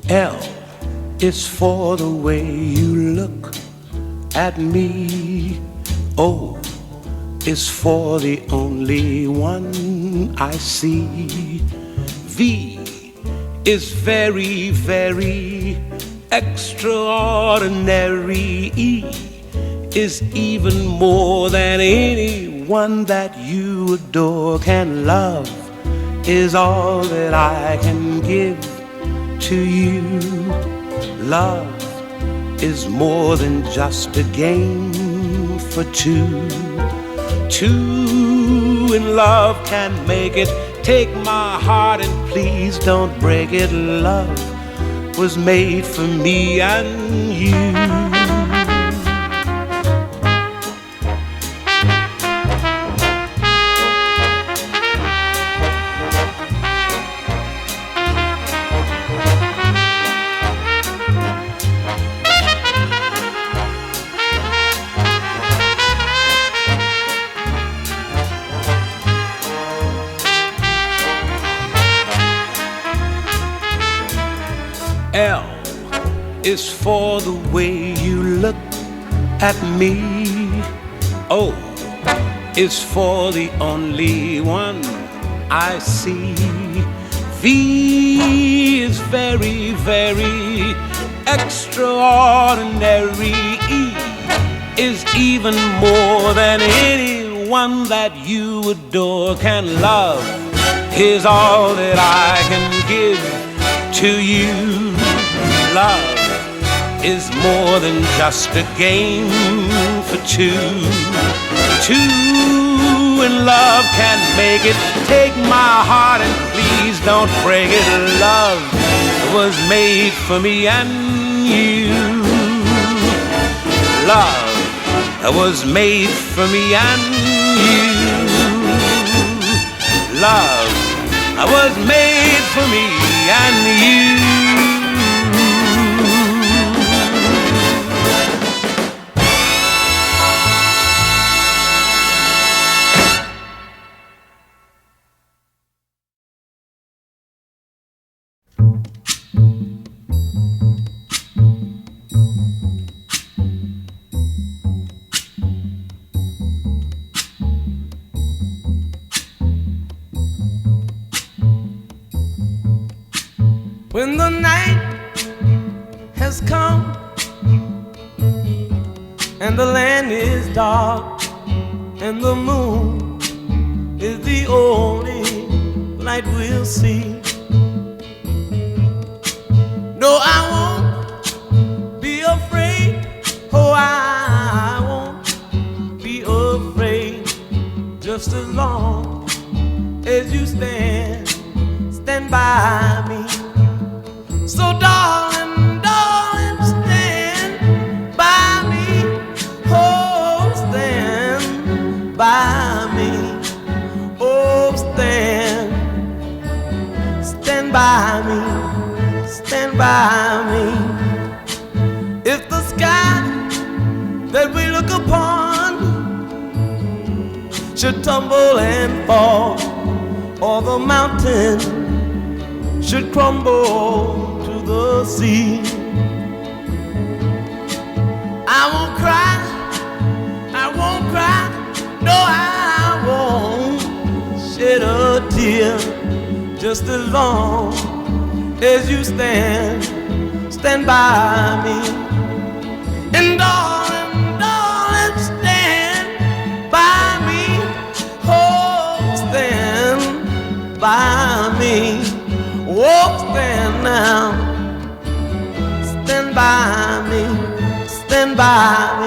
L is for the way you look at me. O is for the only one I see. V is very, very extraordinary. E is even more than anyone that you adore can love, is all that I can give to you. Love is more than just a game for two. Two in love can make it. Take my heart and please don't break it. Love was made for me and you. L is for the way you look at me. O is for the only one I see. V is very, very extraordinary. E is even more than anyone that you adore can love, is all that I can give to you. Love is more than just a game for two. Two in love can make it. Take my heart and please don't break it. Love was made for me and you. Love was made for me and you. Love was made for me and you. When the night has come and the land is dark and the moon is the only light we'll see, no, I won't be afraid. Oh, I won't be afraid, just as long as you stand by me. So darling, darling, stand by me. Oh, stand by me. Oh, stand by me. Stand by me. If the sky that we look upon should tumble and fall, or the mountain should crumble the sea, I won't cry, no, I won't shed a tear, just as long as you stand by me. And darling, darling, stand by me. Oh, stand by me. Oh, stand now. Stand by me, stand by me.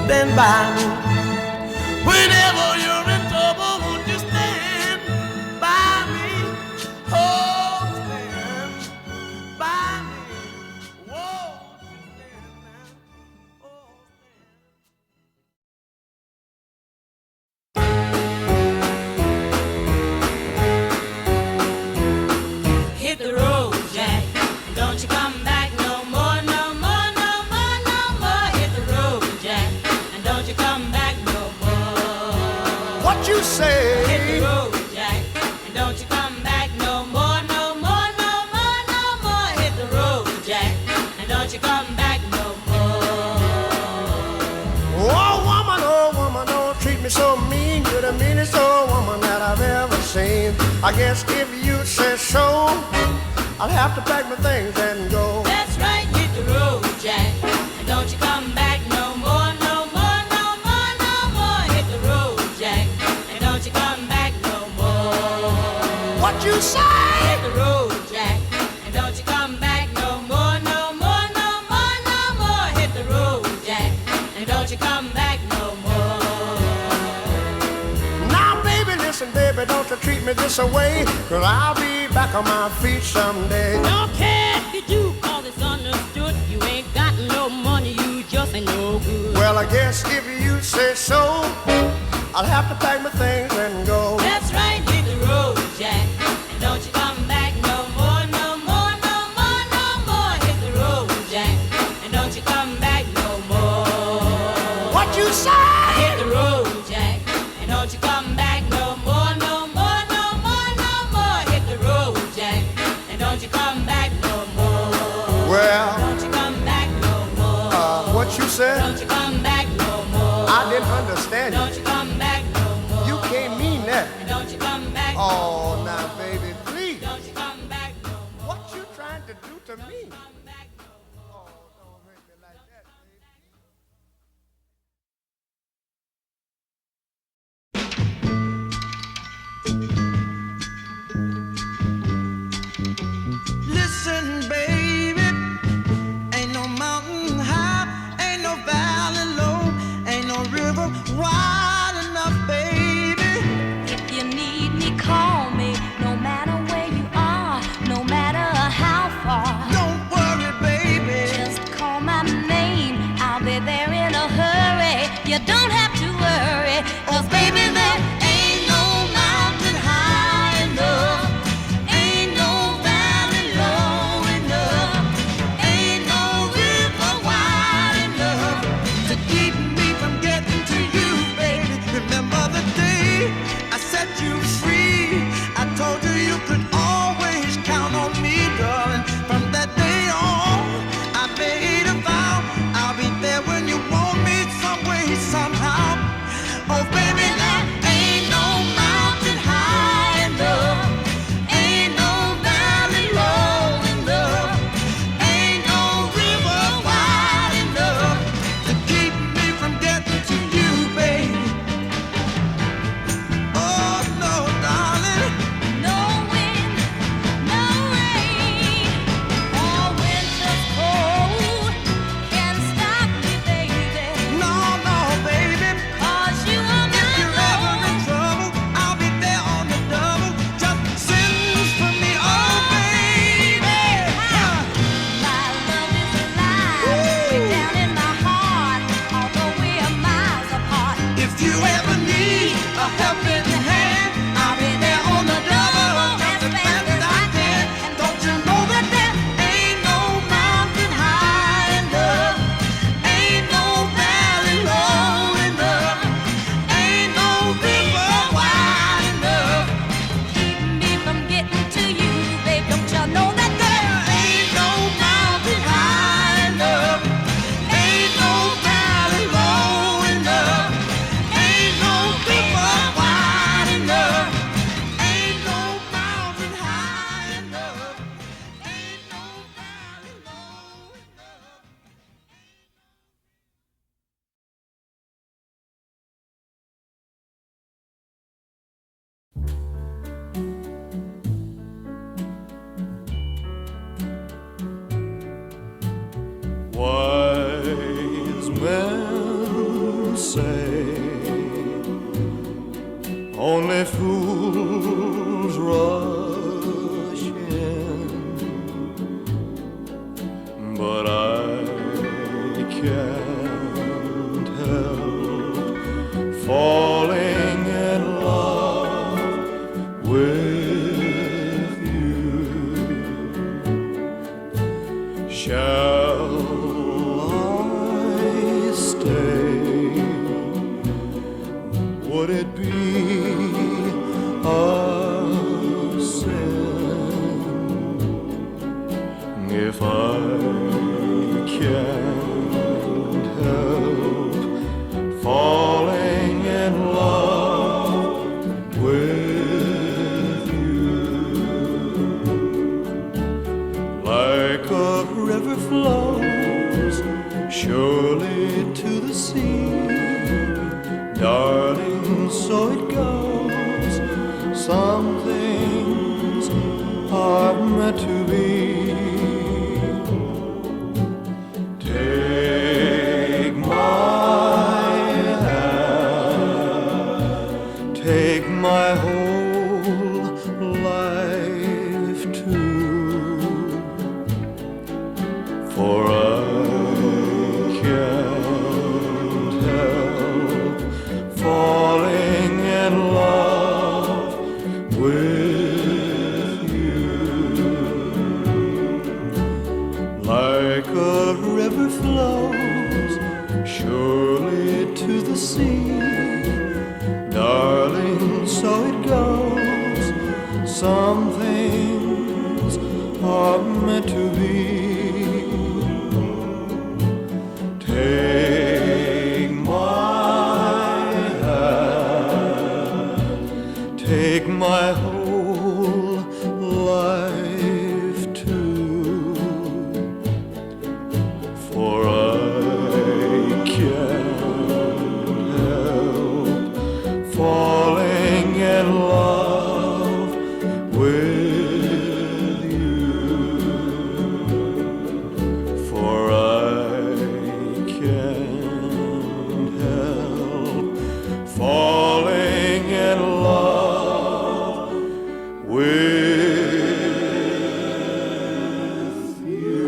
stand by me. Whenever you're in trouble, won't you stand by me? Oh, stand by me. Won't you stand now? Oh, stand. Hit the road, Jack. Don't you come back no more, no more, no more, no more. Hit the road, Jack. And don't you come back no more. What you say? Hit the road, Jack. And don't you come back no more, no more, no more, no more. Hit the road, Jack. And don't you come back no more. Oh woman, don't treat me so mean. You're the meanest old woman that I've ever seen. I guess if you say so, I'll have to pack my things and go. That's right, hit the road, Jack. And don't you come back no more, no more, no more, no more. Hit the road, Jack. And don't you come back no more. What you say? Hit the road, Jack. And don't you come back no more, no more, no more, no more. Hit the road, Jack. And don't you come back no more. Now baby, listen baby, don't you treat me this way, 'cause I'll be back on my feet someday. Don't care if you do, 'cause it's understood. You ain't got no money, you just ain't no good. Well, I guess if you say so, I'll have to pack my things and go. That's right, hit the road, Jack. And don't you come back no more, no more, no more, no more. Hit the road, Jack. And don't you come back no more. What you say? Hit the road, Jack. And don't you come back no more, no more, no more, no more. Hit the road, Jack. And don't you come back no more. Well, Don't you come back no more. what you said? Don't you come back no more. I didn't understand Don't you. you come back no more. You can't mean that. And don't you come back no Oh, more. now baby, please. Don't you come back no more. What you trying to do to me? Come back no more. Oh, don't hurt me like that, baby. Listen, baby, ain't no mountain high, ain't no valley low, ain't no river wide enough, baby. If you need me, call me. No matter where you are, no matter how far. Don't worry, baby. Just call my name. I'll be there in a hurry. You don't have to worry, 'cause baby, there ain't no mountain high enough. Ain't no valley low enough. Ain't no river wide enough To keep me from getting to you, baby. Remember the day I set you free. I told you you could always count on me, darling. From that day on, I made a vow. I'll be there when you want me, some way, somehow. Oh, baby, there ain't no mountain high enough. Ain't no valley low enough. Ain't no river wide enough to keep me from getting to you, baby. Oh, no, darling. No wind, no rain, or winter's cold can stop me, baby. No, no, baby. 'Cause you are If you're ever my in love. trouble, I'll be there on the double. Just send for me, oh, baby. My love is alive, way down in my heart, although we are miles apart. If you ever need a helping hand, I'll be there on the double, just as fast as I can. Don't you know that there ain't no mountain high enough? Ain't no valley low enough. Ain't no river wide enough. Keep me from getting to you, babe. Don't you know that There ain't no mountain high enough. Ain't no valley low enough. Ain't no river wide say only fools rush in, but I can't help falling in love with you. Shall I stay? Would it be a sin if I can't help falling in love with you? Like a river flows surely to the sea, darling, so it goes. Some things are meant to be. Take my hand, take my whole life too, for I can't help falling in love with you. Like a river flows surely to the sea, darling, so it goes. Some things are meant to be. Take my hand, take my whole life too, for I can't help falling in love with you, for I can't help falling in love with you.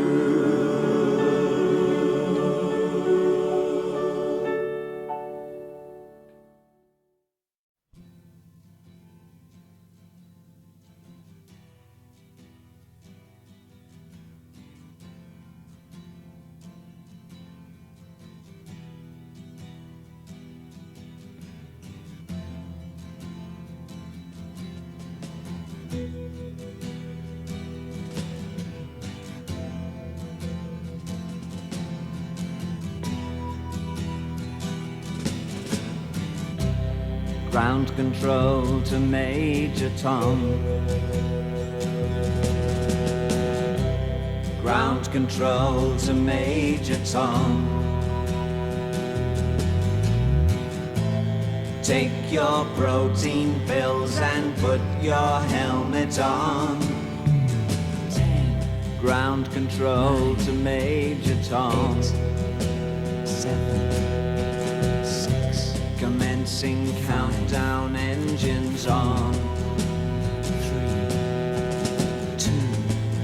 Ground control to Major Tom. Ground control to Major Tom. Take your protein pills and put your helmet on. 10. Ground control to Major Tom. 8, 7, 6. Commencing countdown, engines on. 3, 2.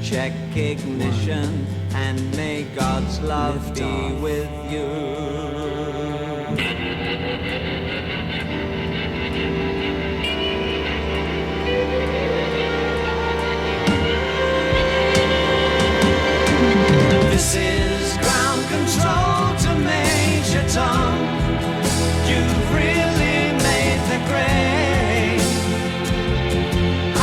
Check ignition and may God's love be with you. This is ground control to Major Tom. You've really made the grade,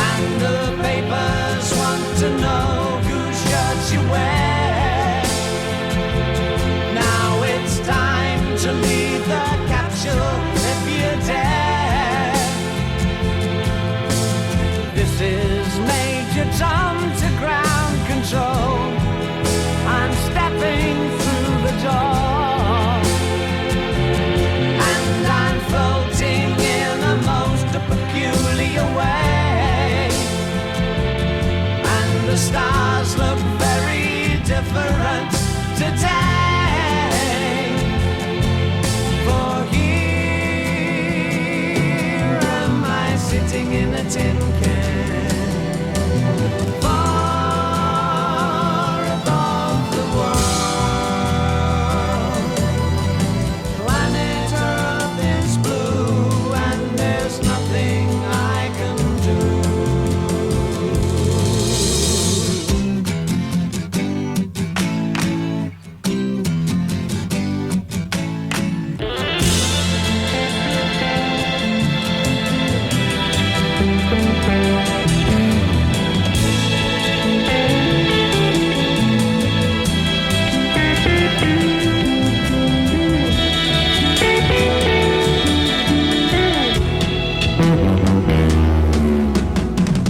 and the papers want to know whose shirts you wear. Now it's time tin can. Far above the world, planet Earth is blue, and there's nothing I can do.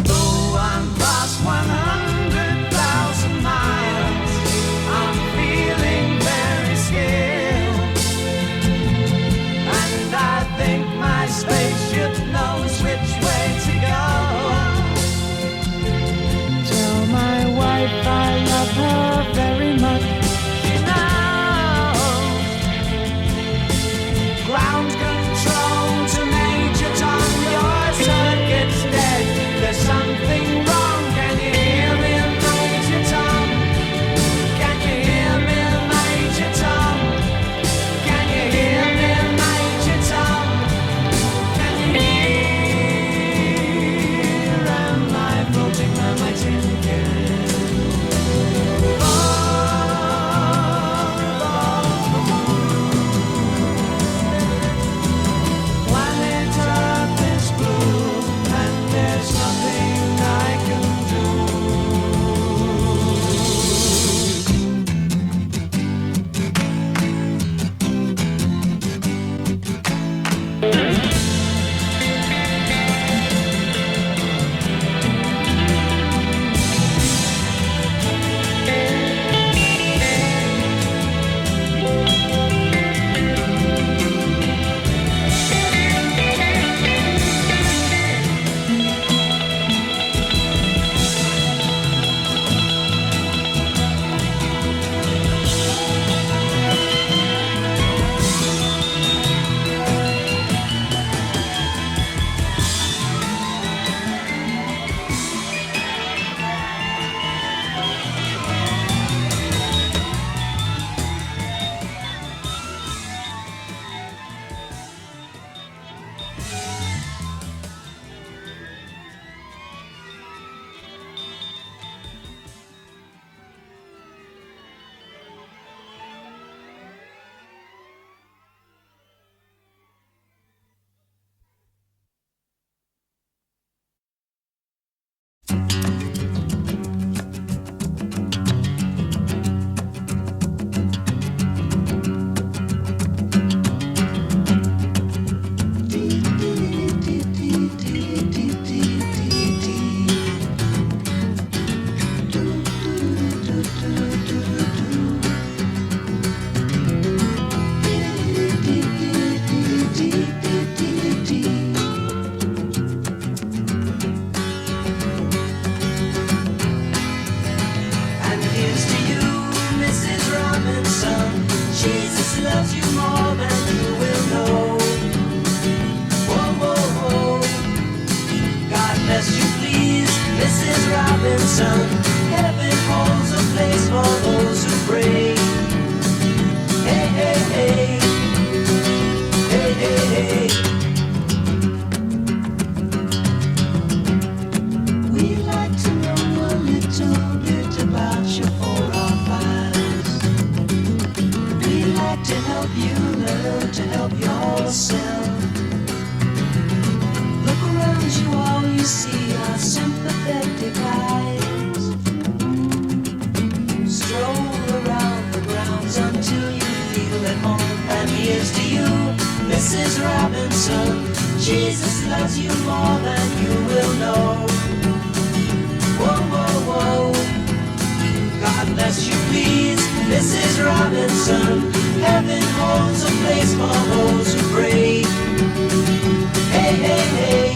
Though I'm past 100,000 miles, I'm feeling very scared, and I think my spaceship knows which way to go. Tell my wife I love her very much. She knows. Ground control to Major Tom, your circuit's dead. There's something wrong. Can you hear me, Major Tom? Can you hear me, Major Tom? Can you hear me, Major Tom? Can you hear? Am I floating on my tin can? Planet Earth is blue, and there's nothing I can do. And here's to you, Mrs. Robinson. Jesus loves you more than you will know. Whoa, whoa, whoa. God bless you, please, Mrs. Robinson. Heaven holds a place for those who pray. Hey, hey, hey. Hey, hey, hey. We'd like to know a little bit about your 4 or 5s. We'd like to help you learn to help yourself. Look around you, all you see are sympathetic eyes. Stroll around the grounds until you feel at home. And here's to you, Mrs. Robinson. Jesus loves you more than you will know. Whoa, whoa, whoa. God bless you, please, Mrs. Robinson. Heaven holds a place for those who pray. Hey, hey, hey.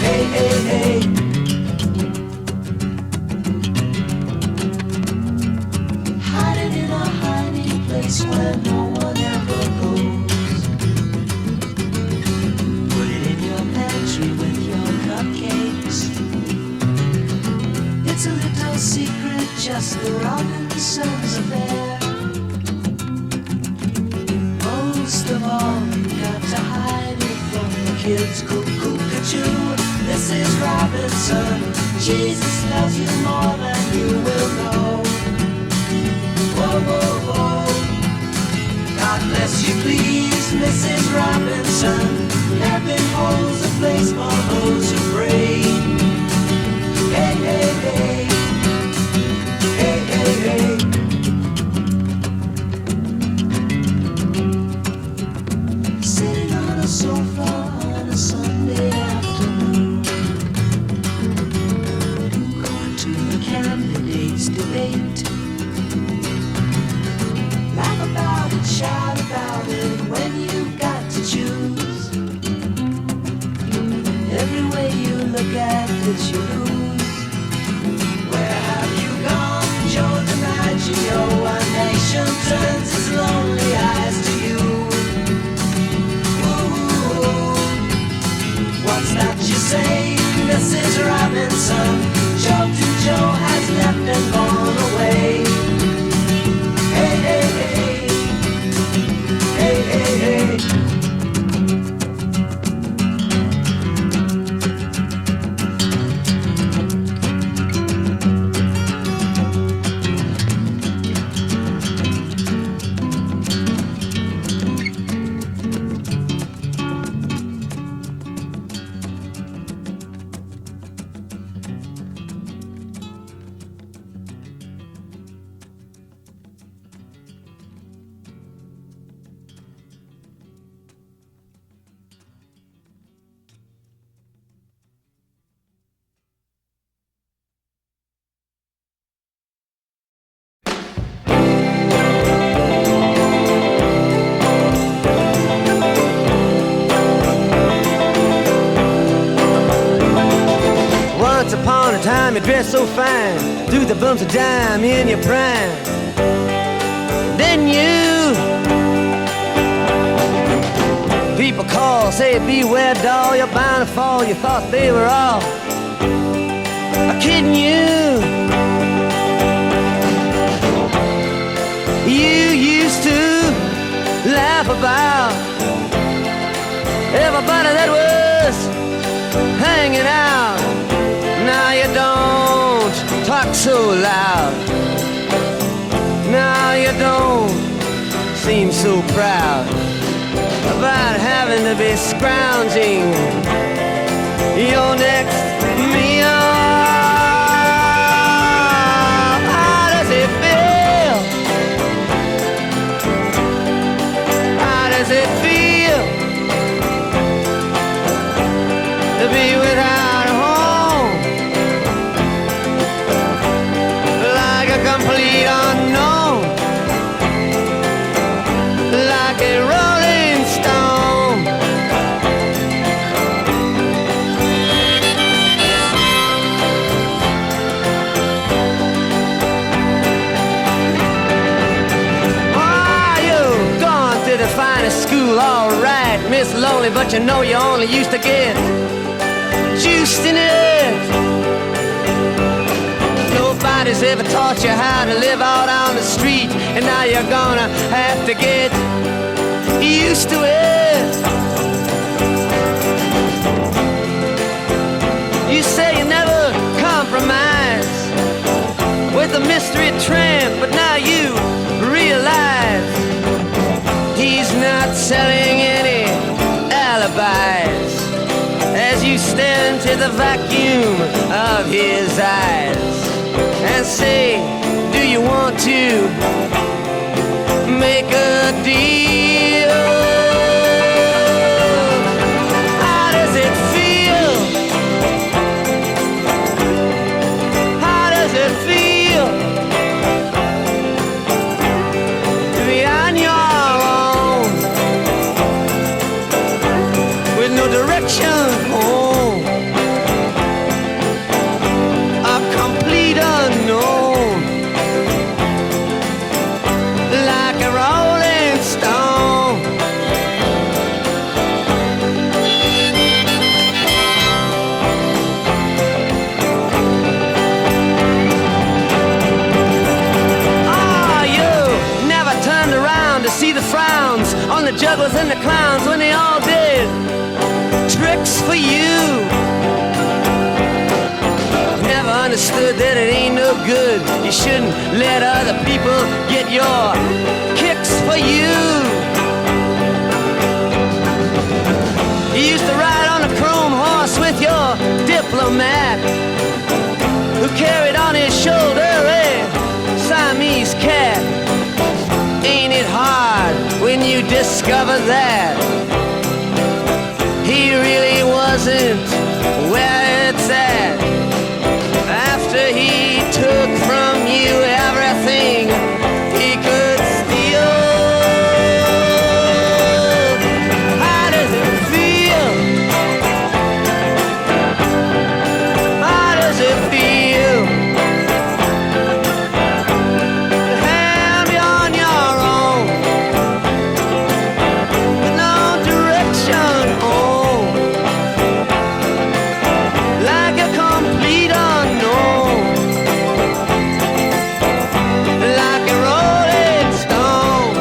Hey, hey, hey. Hiding in a hiding place where no one ever goes. Put it in your pantry with your kids cuckoo-ca-choo. Mrs. Robinson, Jesus loves you more than you will know. Whoa, whoa, whoa. God bless you, please, Mrs. Robinson. Heaven holds a place for those who pray. Hey, hey, hey. Hey, hey, hey. Sitting on a sofa on a Sunday afternoon, going to the candidates' debate. Laugh about it, shout about it when you've got to choose. Every way you look at it, you lose. Where have you gone, Joe DiMaggio? Our nation turns its lonely eyes to you. Ooh, what's that you say, Mrs. Robinson? Joe to Joe has left and gone away. Hey, hey, hey. Hey, hey, hey. Once upon a time you dressed so fine, threw the bumps of dime in your prime. Then you people call, say beware doll, you're bound to fall. You thought they were all kidding you. You used to laugh about everybody that was hanging out. Now you don't talk so loud. Now you don't seem so proud about having to be scrounging your next meal. How does it feel? How does it feel to be without a home? Like a complete unknown, like a rolling stone. Oh, you've gone to the finest school, all right, Miss Lonely, but you know you only used to get juiced in it. Nobody's ever taught you how to live out on the street, and now you're gonna have to get used to it. You say you never compromise with a mystery tramp, but now you realize he's not selling any alibis as you stare into the vacuum of his eyes and say, do you want to make a deal? How does it feel? How does it feel to be on your own with no direction home? A complete unknown, like a rolling stone. Oh, you never turned around to see the frowns on the jugglers and the clowns when they all did understood that it ain't no good. You shouldn't let other people get your kicks for you. You used to ride on a chrome horse with your diplomat, who carried on his shoulder a Siamese cat. Ain't it hard when you discover that he really wasn't where it's at? After he took from you everything he could steal. How does it feel? How does it feel to have you on your own, with no direction home, like a complete unknown, like a rolling stone?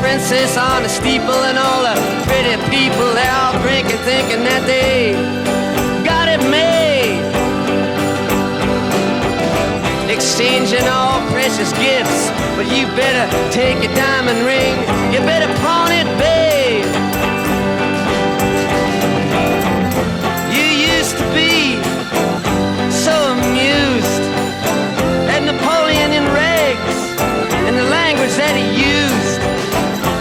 Princess on the steeple and all the pretty people, they're all drinking, thinking that they got it made, exchanging all precious gifts. But you better take your diamond ring, you better pawn it, babe. You used to be so amused at Napoleon in rags and the language that he used.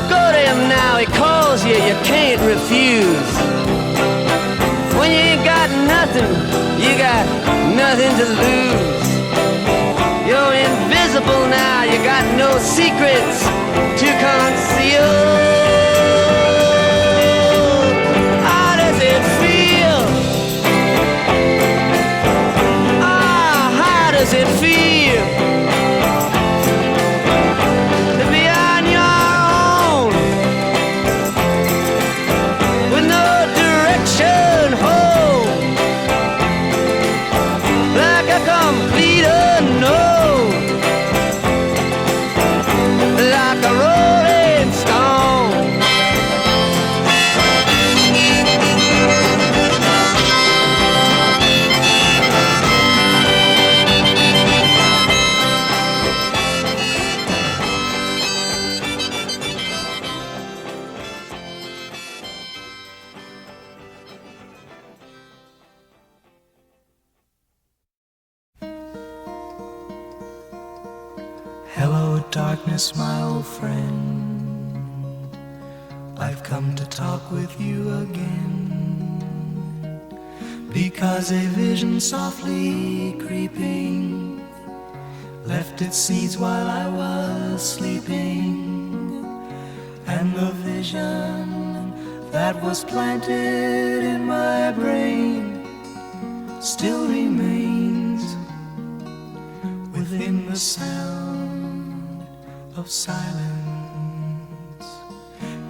Go to him now, he calls you, you can't refuse. When you ain't got nothing, you got nothing to lose. You're invisible now, you got no secrets to conceal. How does it feel? How does it feel to be on your own, with no direction home, like a complete unknown, like a rolling stone? Hello, darkness, my old friend. I've come to talk with you again, because a vision softly creeping left its seeds while I was sleeping, and the vision that was planted in my brain still remains within the sound of silence.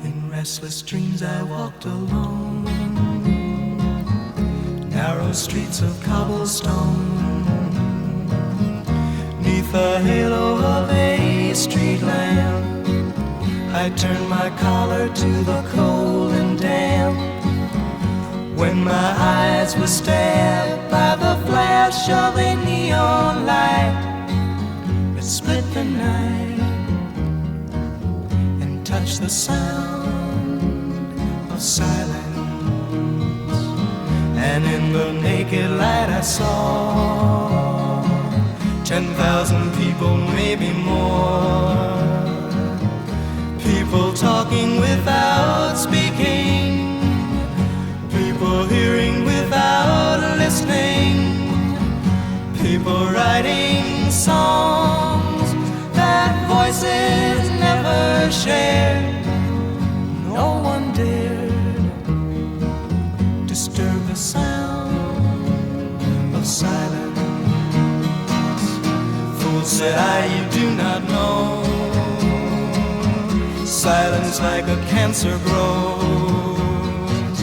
In restless dreams I walked alone, narrow streets of cobblestone, neath the halo of a street lamp. I turned my collar to the cold and damp, when my eyes were stabbed by the flash of a neon light. It split the night and touched the sound of silence. And in the naked light I saw 10,000 people, maybe more. People talking without speaking, people hearing without listening, people writing songs that voices never shared. No one dared disturb the sound of silence. Fool, said I, you do not know, silence like a cancer grows.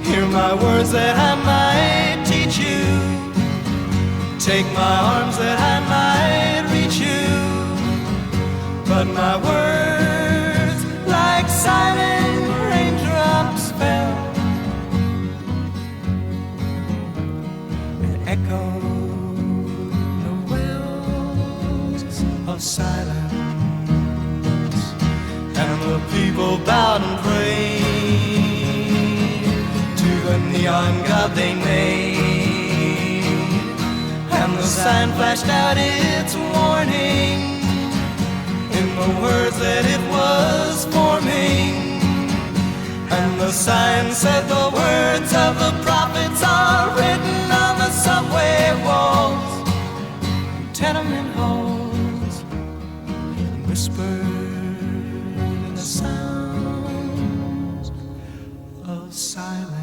Hear my words that I might teach you, take my arms that I might reach you. my words like silent raindrops fell and echoed the wells of silence, and the people bowed and prayed to the neon god they made, and the sign flashed out its warning in the words that it was forming. And the sign said the words of the prophets are written on the subway walls, tenement halls, and whispered in the sounds of silence.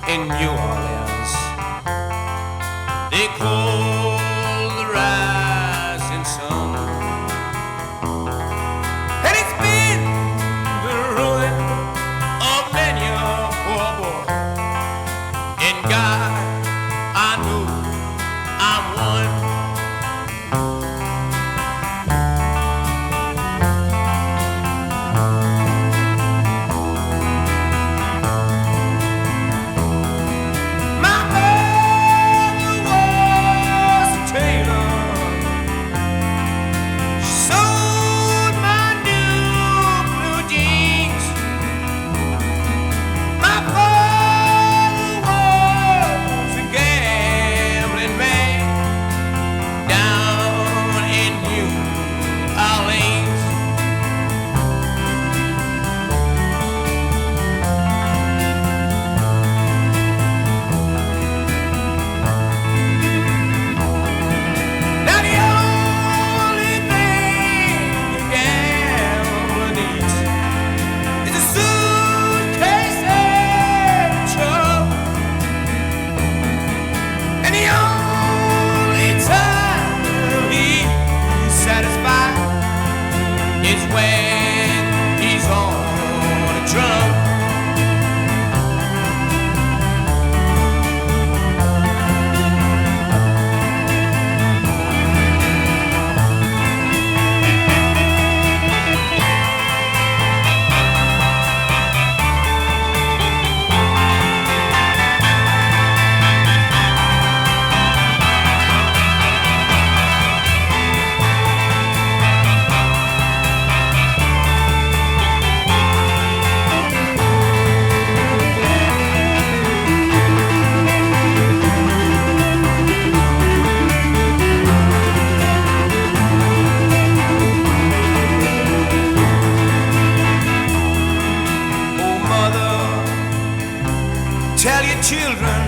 In New Orleans, they call the rising sun, and it's been the ruin of many a poor boy. In God, I know I'm one. children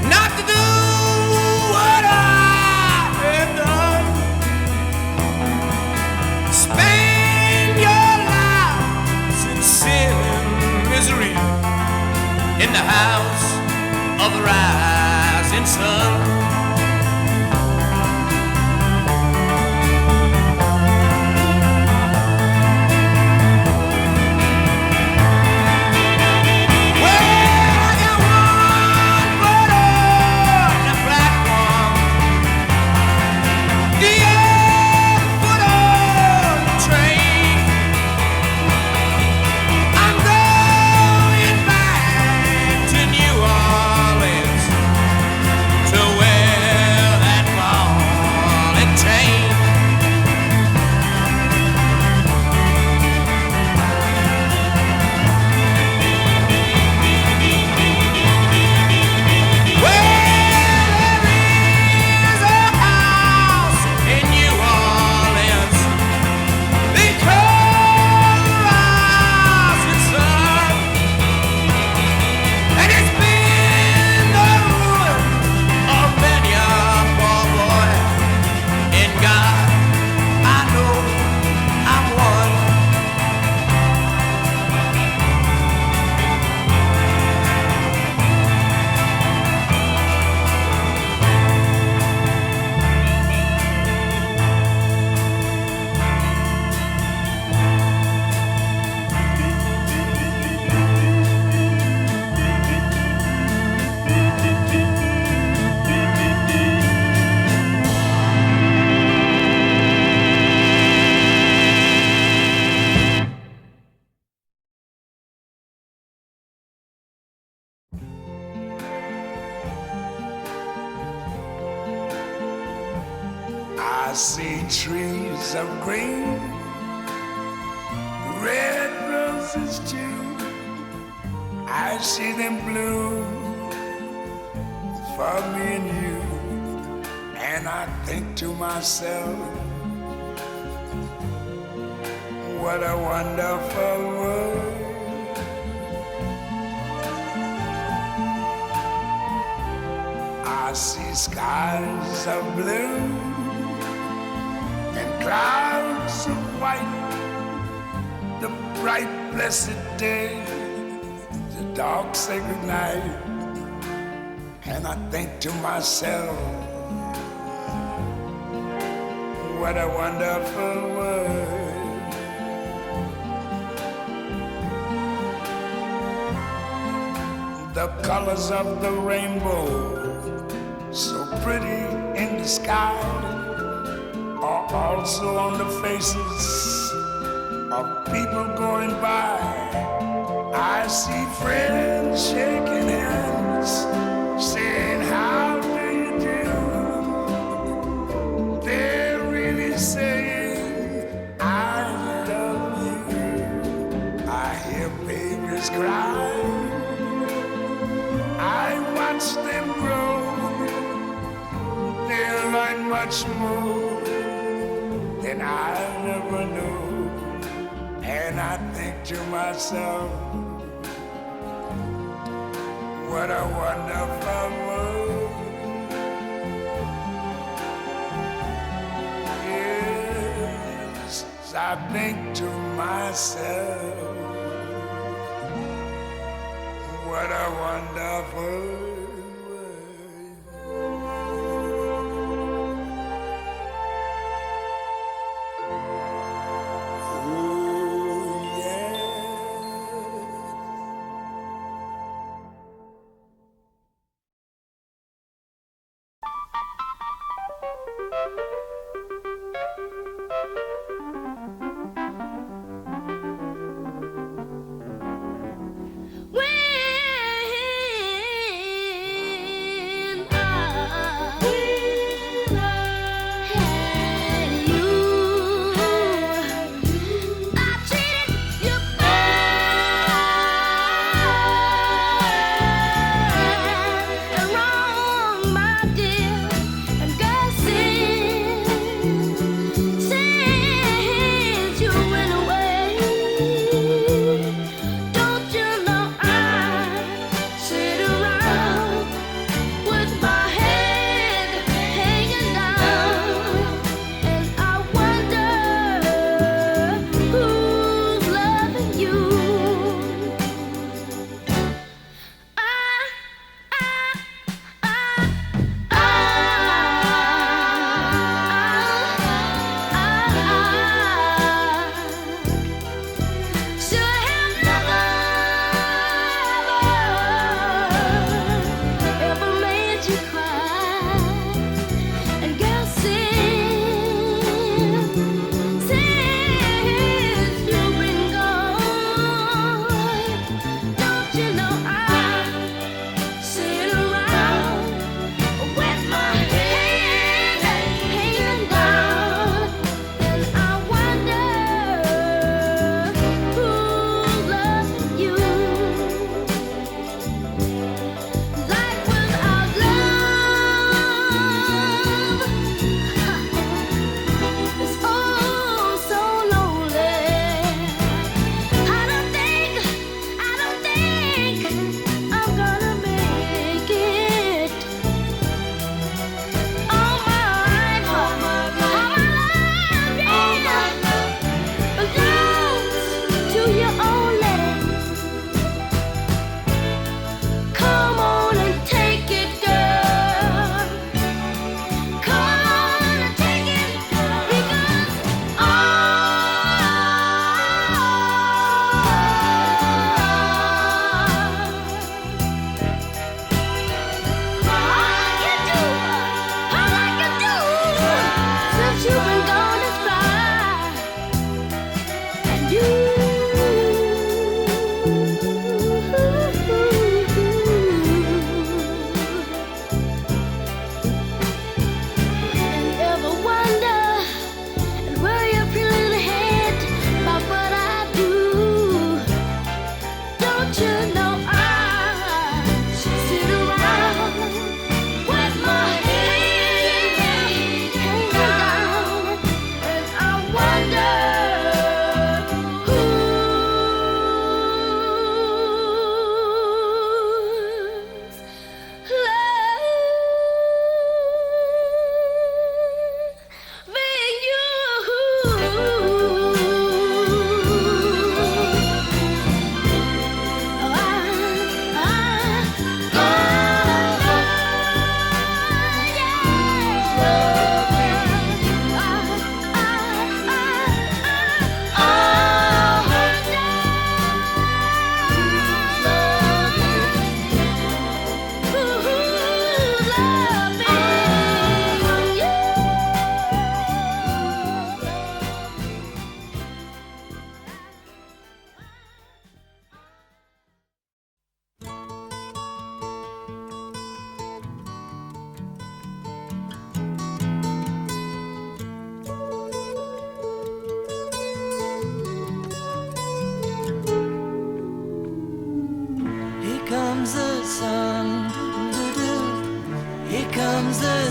not to do what I have done. Spend your lives in sin and misery in the house of the rising sun. I see trees of green, red roses too. I see them bloom for me and you. And I think to myself, what a wonderful world. I see skies of blue and clouds of white, the bright blessed day, the dark sacred night. And I think to myself, what a wonderful world. The colors of the rainbow, so pretty in the sky, are also on the faces of people going by. I see friends shaking hands, saying, how do you do? They're really saying, I love you. I hear babies cry, I watch them grow. They'll learn much more than I never knew. And I think to myself, what a wonderful world. Yes, I think to myself, what a wonderful world.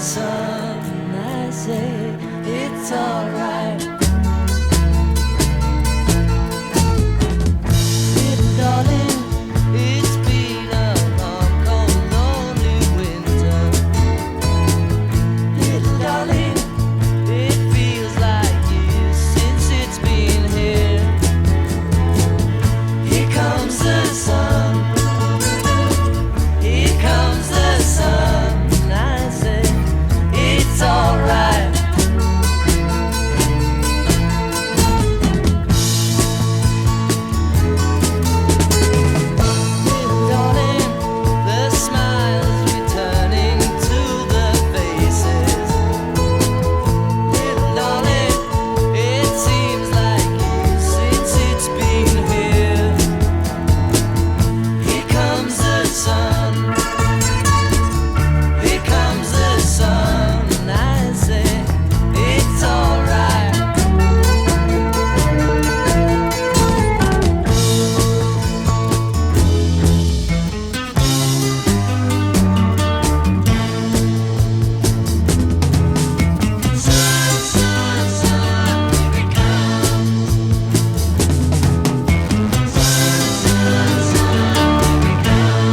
sun. I say it's alright. Little darling, it's been a long, cold, lonely winter. Little darling, it feels like years since it's been here. Here comes the sun. Here comes the sun. I say it's alright. Little darling, the smiles returning to the faces. Little darling, it seems like years since it's been here. Here comes the sun. Here comes the sun. I say it's alright. Sun, sun, sun, here it comes. Sun, sun, sun, here it comes.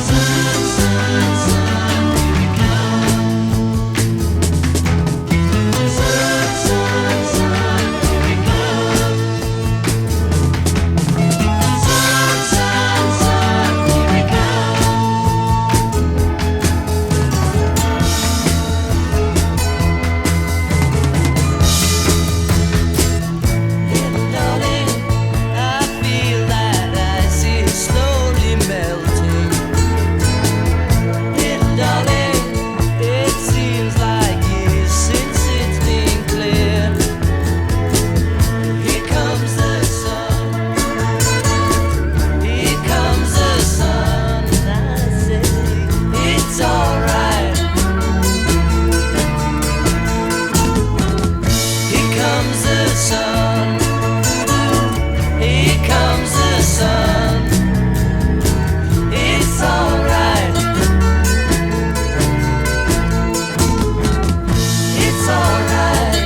Sun, sun, sun, here it comes. Sun, sun, sun, here it comes. Sun, sun, sun, here it comes. Little darling, I feel that ice is slowly melting. Little darling, it seems like years since it's been clear. Here comes the sun. Here comes the sun. I say it's alright. Here comes the sun. Here comes the sun. It's alright. It's alright.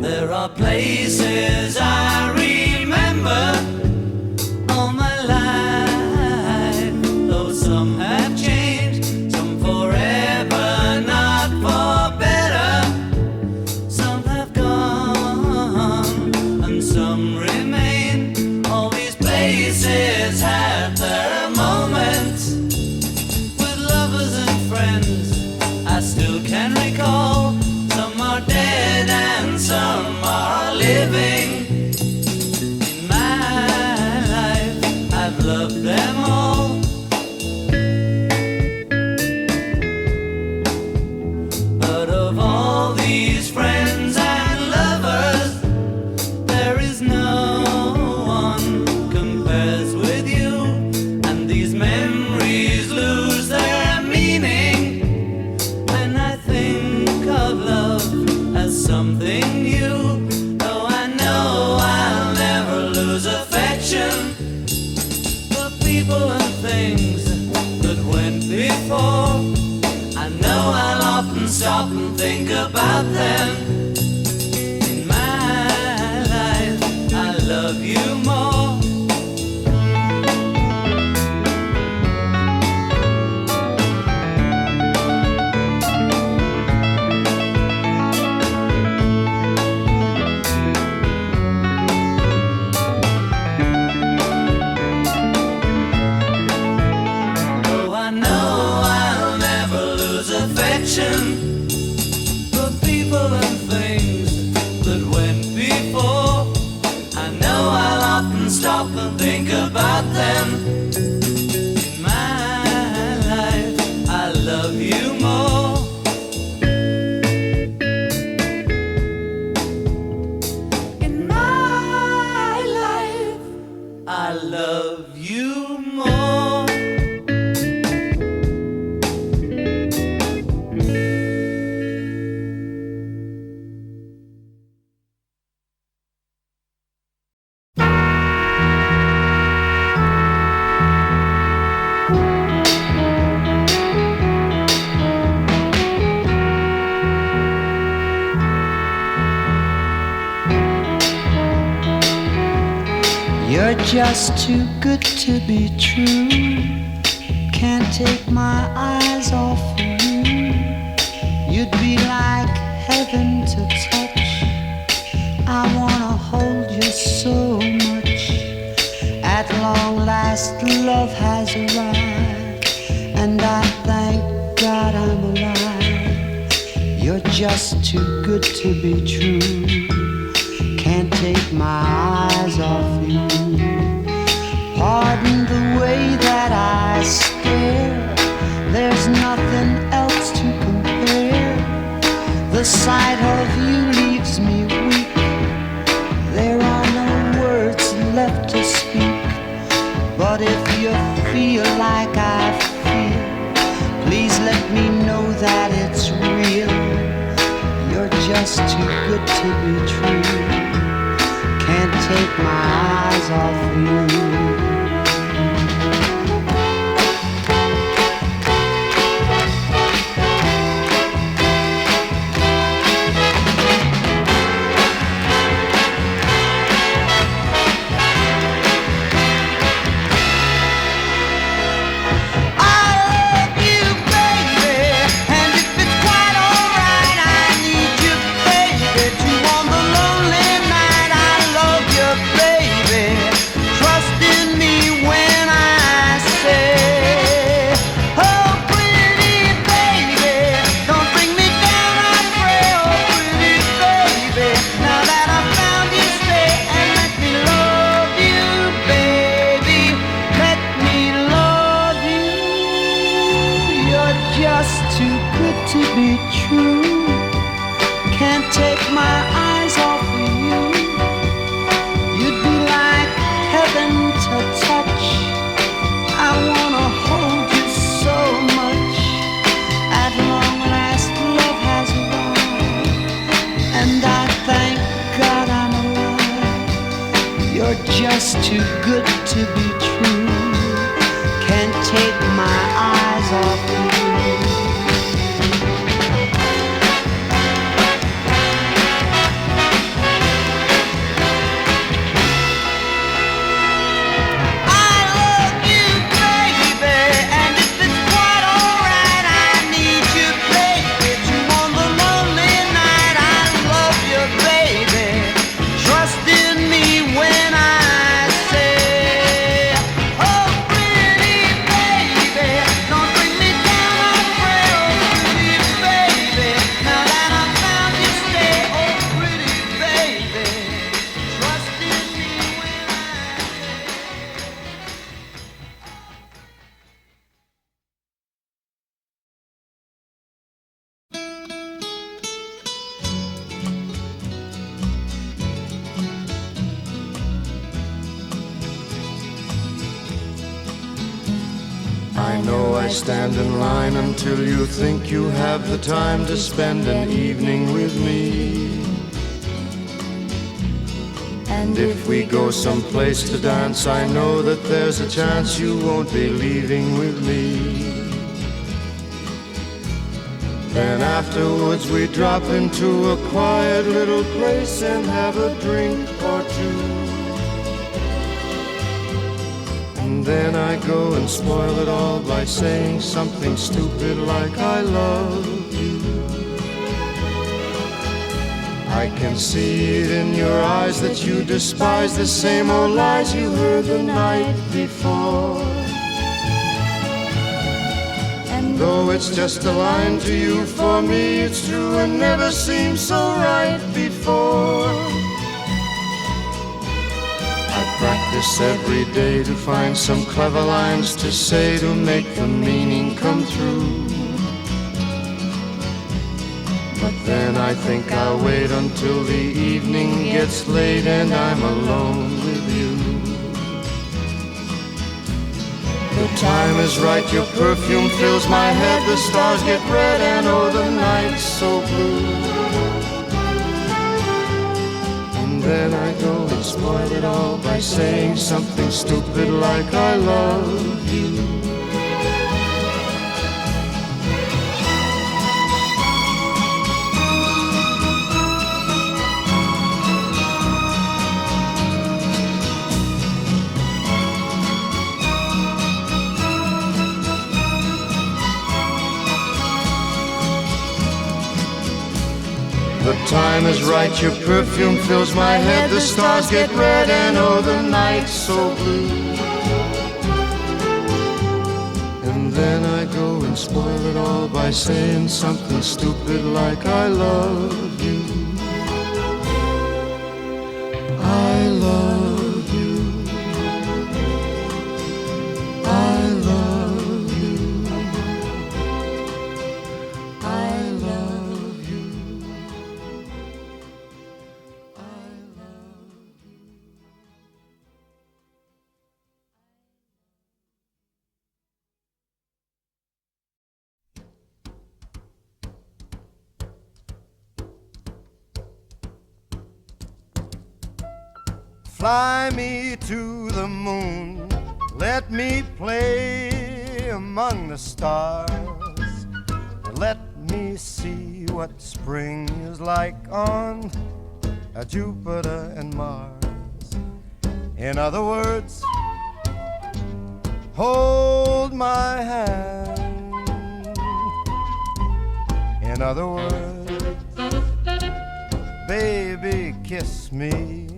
There are places I remember all my life, though some have changed, some forever, not for better. Some have gone and some remain. All these places have their moments with lovers and friends I still can recall. Some are dead and some are living. In my life, I've loved them all. But of all these friends and lovers, there is no one compares with you. And these memories lose their meaning when I think of love as something new. Though I know I'll never lose affection for people and things that went before. I know I'll often stop and think about them. In my life, I love you more. Though I know I'll never lose affection for people and things that went before. I know I'll often You're just too good to be true. Can't take my eyes off of you. You'd be like heaven to touch. I wanna hold you so much. At long last love has arrived, and I thank God I'm alive. You're just too good to be true. Can't take my eyes off you. Pardon the way that I stare. There's nothing else to compare. The sight of you leaves me weak. There are no words left to speak. But if you feel like I feel, please let me know that it's real. You're just too good to be true. Can't take my eyes off you. Just too good to be true. Can't take my eyes off you. I love you, baby, and if it's quite alright, I need you, baby, to on the lonely night. I love you, baby. Trust in me when I I stand in line until you think you have the time to spend an evening with me. And if we go someplace to dance, I know that there's a chance you won't be leaving with me. Then afterwards we drop into a quiet little place and have a drink or two. And then I go and spoil it all by saying something stupid like I love you. I can see it in your eyes that you despise the same old lies you heard the night before. And though it's just a line to you, for me it's true and never seemed so right before. Practice every day to find some clever lines to say to make the meaning come through. But then I think I'll wait until the evening gets late and I'm alone with you. The time is right, your perfume fills my head, the stars get red and oh the night's so blue. Then I go and spoil it all by saying something stupid like I love you. The time is right, your perfume fills my head. The stars get red and oh, the night's so blue. And then I go and spoil it all by saying something stupid like I love you. I love you. I love you. I love you. I love you. Fly me to the moon, let me play among the stars. Let me see what spring is like on Jupiter and Mars. In other words, hold my hand. In other words, baby, kiss me.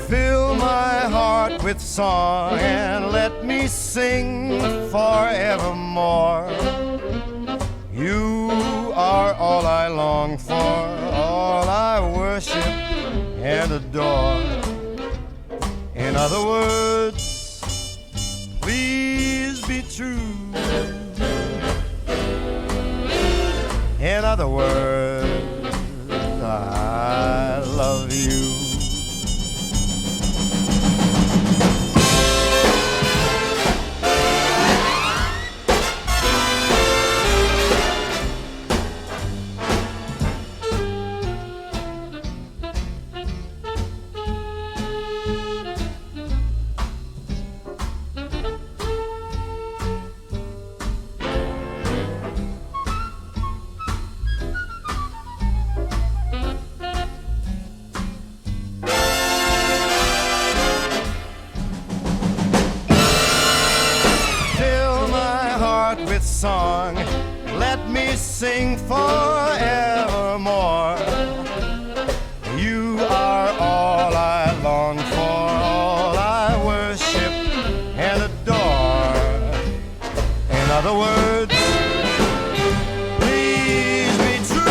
Fill my heart with song and let me sing forevermore. You are all I long for, all I worship and adore. In other words, please be true. In other words, I love you. Song, let me sing forevermore. You are all I long for, all I worship and adore. In other words, please be true.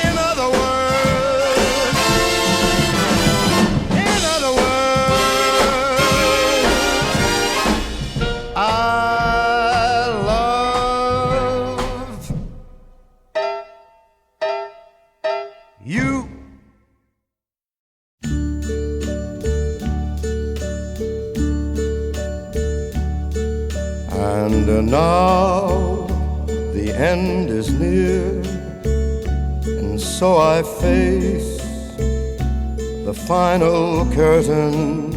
In other words, I love you. And now the end is near, and so I face the final curtain.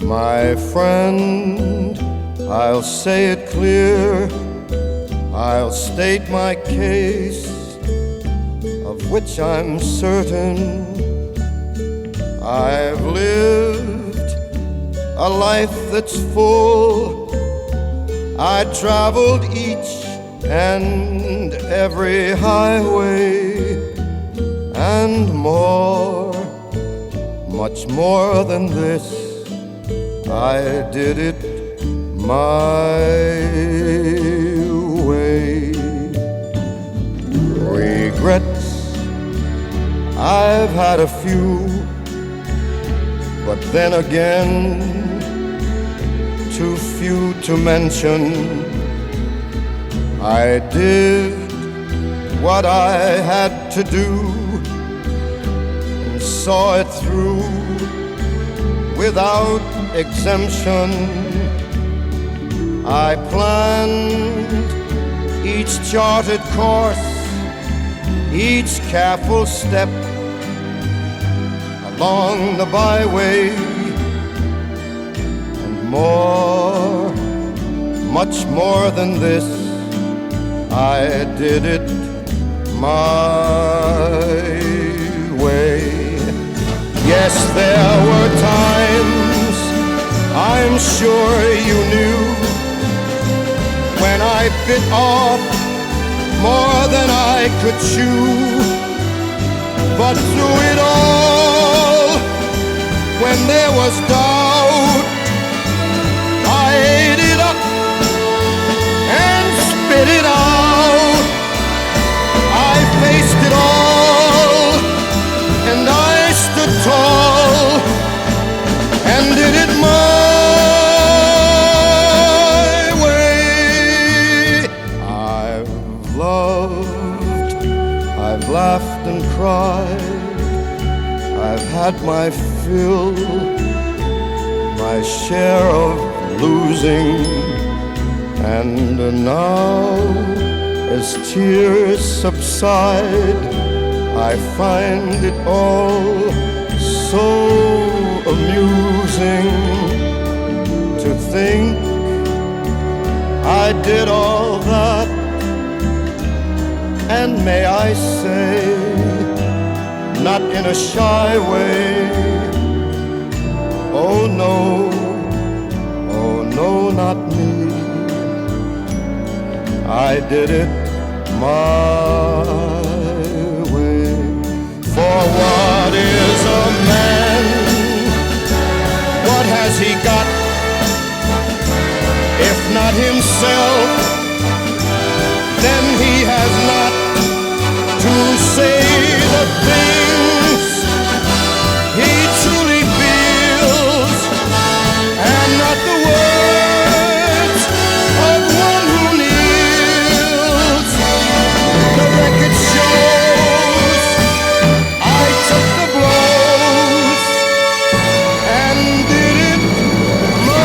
My friend, I'll say it clear, I'll state my case, of which I'm certain. I've lived a life that's full. I traveled each and every highway, and more, much more than this, I did it my way. Regrets, I've had a few, but then again, too few to mention. I did what I had to do and saw it through without exemption. I planned each charted course, each careful step along the byway, and more, much more than this, I did it my way. Yes, there were times, I'm sure you knew, bit off more than I could chew. But through it all, when there was doubt, I ate it up and spit it out. I faced it all, and I stood tall and did it my way. I've loved, I've laughed and cried, I've had my fill, my share of losing, and now as tears subside, I find it all so amusing to think I did all that, and may I say, not in a shy way, oh no, not me. I did it my way. For what is a man? What has he got? If not himself, then he has not to say the things he truly feels, and not the words of one who kneels. The record shows I took the blows and did it my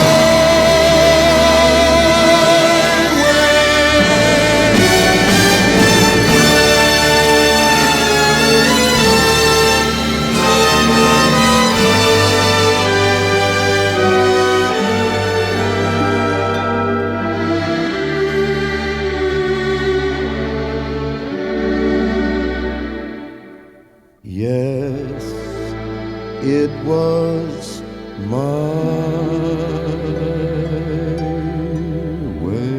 Yes, it was my way.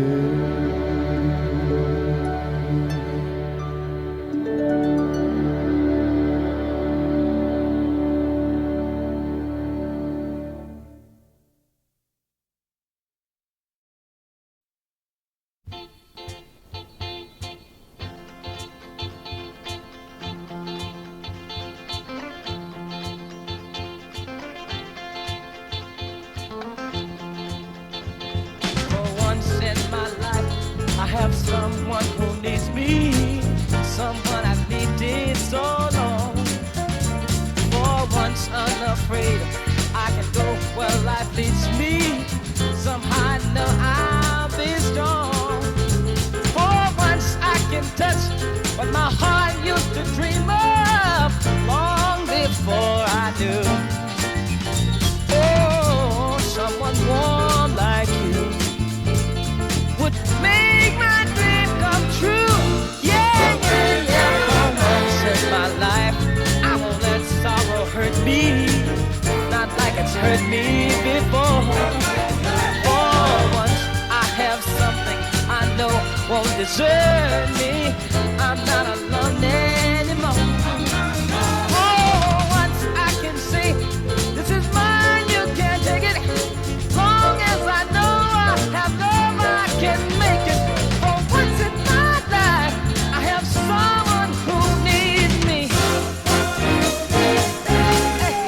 Someone who needs me, someone I've needed so long. For once unafraid, I can go where life leads me. Somehow I know I'll be strong. For once I can touch what my heart used to dream of long before I knew. Oh, someone warm like you would make my dream come true. Yeah, yeah, yeah. For once in my life, I won't let sorrow hurt me, not like it's hurt me before. For once I have something I know won't desert me. I'm not alone anymore. For once I can say, this is mine, you can't take it. Long as I know I have love, I can make it. For once in my life, I have someone who needs me. Hey,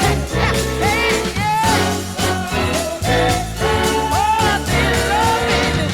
hey, hey, yeah. Oh, they love me.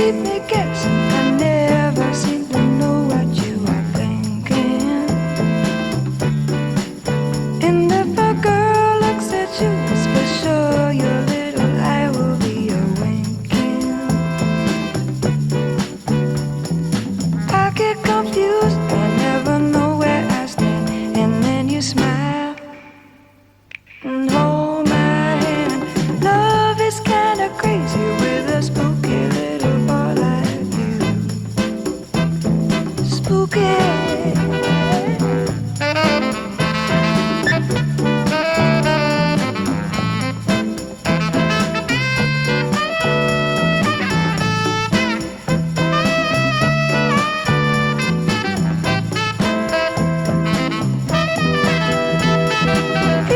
keep me guessing. I never seem to know what you are thinking. And if a girl looks at you, it's for sure your little eye will be a winking. I get confused, I never know where I stand. And then you smile and hold my hand. Love is kinda crazy with a spooky little boy like you. Spooky.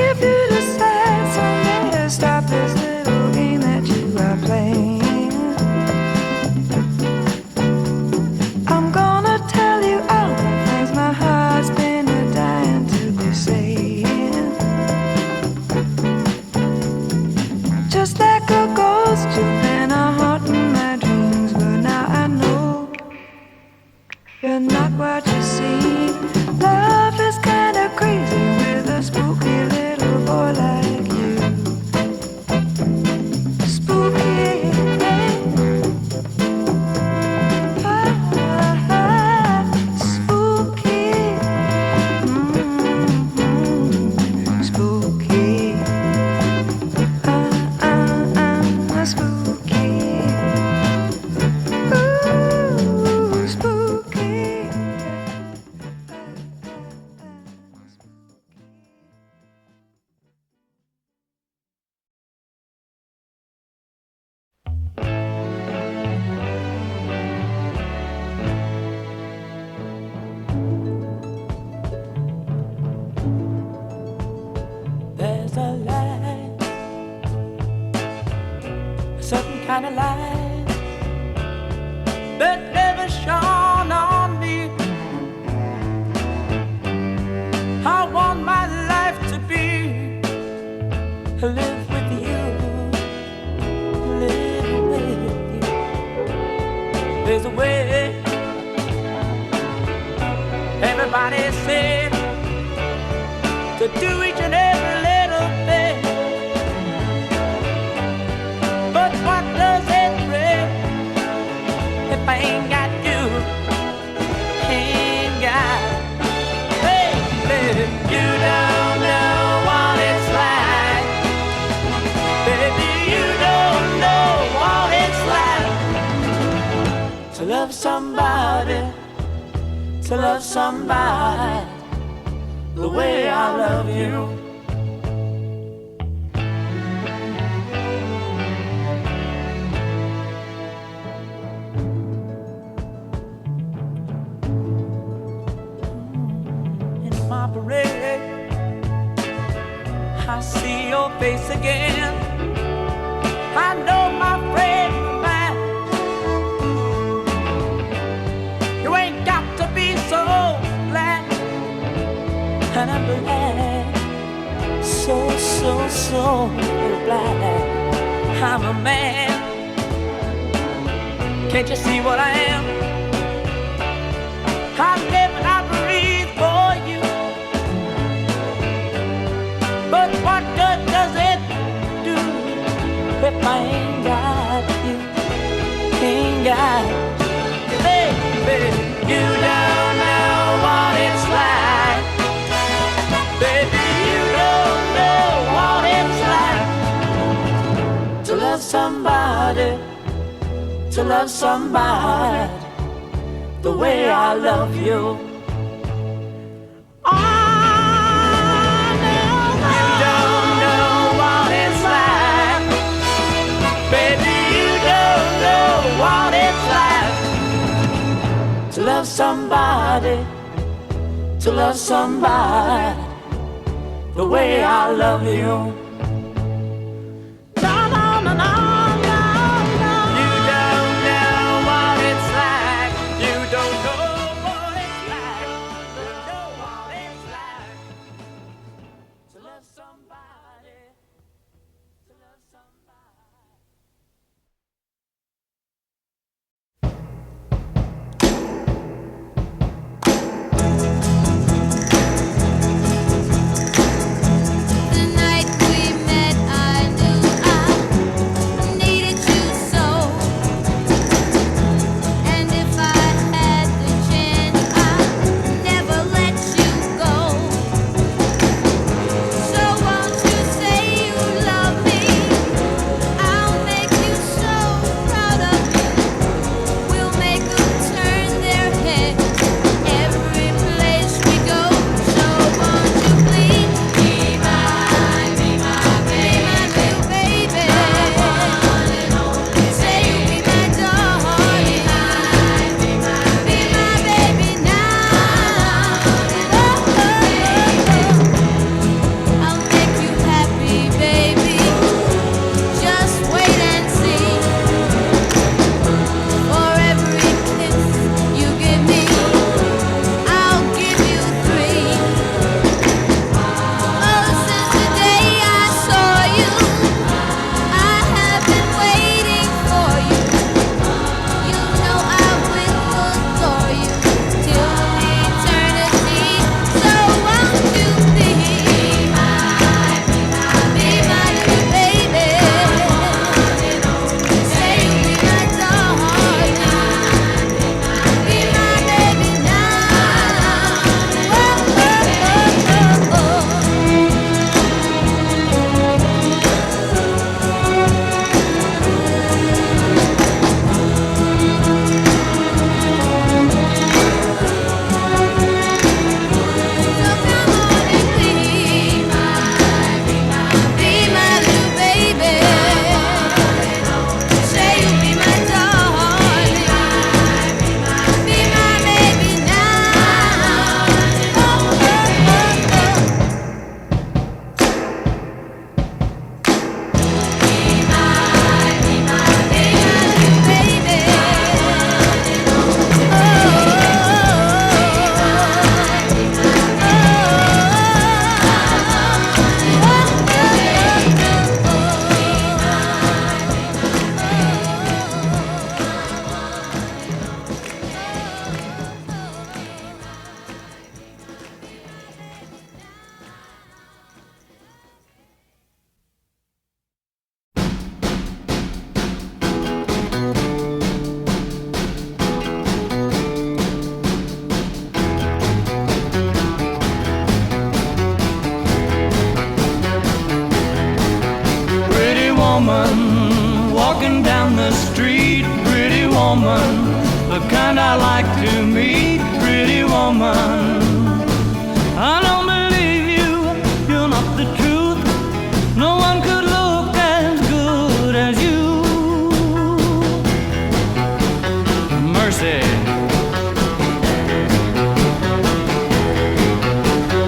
If you decide someday to stop this little game that you are playing, I'm gonna tell you all the things my heart's been dying to be saying. Just like a ghost, you've been a haunting my dreams, but now I know you're not what you seem. Love is kinda crazy with a spooky little boy like you. Spooky. Spooky. Spooky. Spooky. Ooh, spooky. There's a light, a certain kind of light that never shone on me. I want my life to be live with you, live with you. There's a way. Everybody said to do each and every little thing, but what does it bring if I ain't got you? Ain't got, baby, you don't know what it's like. Baby, you don't know what it's like to love somebody, to love somebody the way I love you. In my parade, I see your face again. I know my friend of mine. You ain't got to be so glad. And I'm glad, so glad I'm a man. Can't you see what I am? I live and I breathe for you. But what good does it do if I ain't got you? Ain't got you, baby. You don't know what it's like. Baby, you don't know what it's like to love somebody, to love somebody the way I love you. Oh, no, you don't know what it's like. Baby, you don't know what it's like to love somebody, to love somebody the way I love you. woman walking down the street, pretty woman, the kind I like to meet, pretty woman. I don't believe you, you're not the truth. No one could look as good as you. Mercy.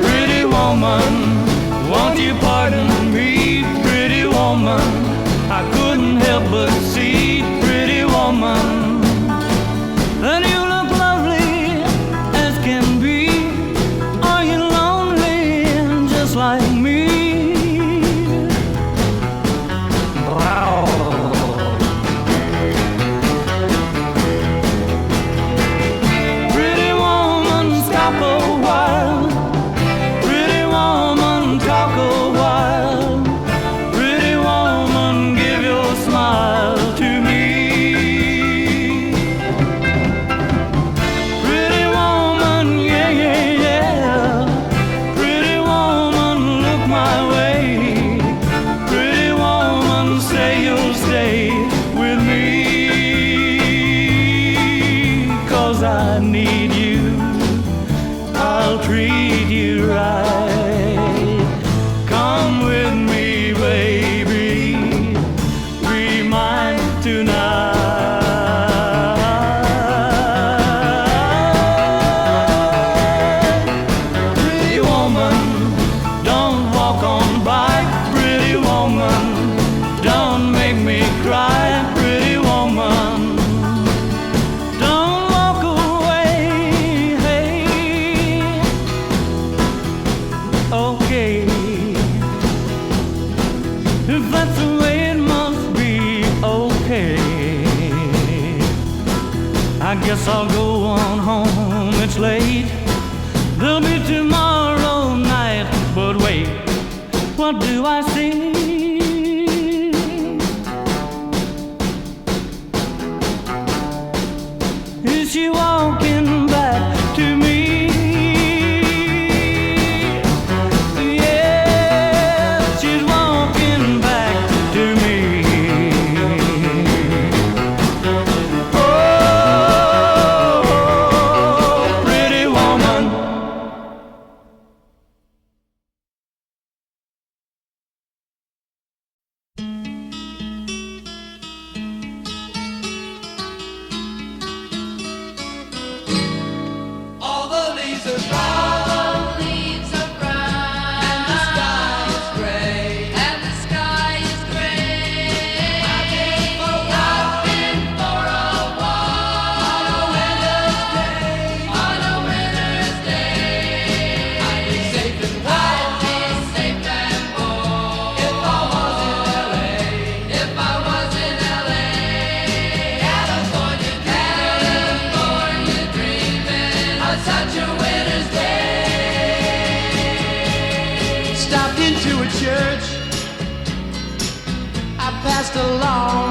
Pretty woman, won't you pardon me, pretty woman? I couldn't help but see, pretty woman, that you look lovely as can be. Are you lonely just like me? Pretty woman, stop a while. Pretty woman, talk a while. Pretty woman, give your smile to me. Pretty woman, yeah, yeah, yeah. Pretty woman, look my way. Pretty woman, say you'll stay with me. 'Cause I need you, I'll treat you right. Come with me, baby, be mine tonight. Pretty woman, don't walk on by. Pretty woman, don't make me cry. Pretty woman, don't walk away. Hey, okay, if that's the way it must be, okay. I guess I'll go on home, it's late. There'll be tomorrow night, but wait, what do I see? Is she walking back to me? Yeah, she's walking back to me. Oh, pretty woman. All the leaves are brown, and the sky is gray. I've been for a walk on a winter's day. I'd be safe and warm if I was in LA. California dreaming on such a winter's day. Stopped into a church. I passed along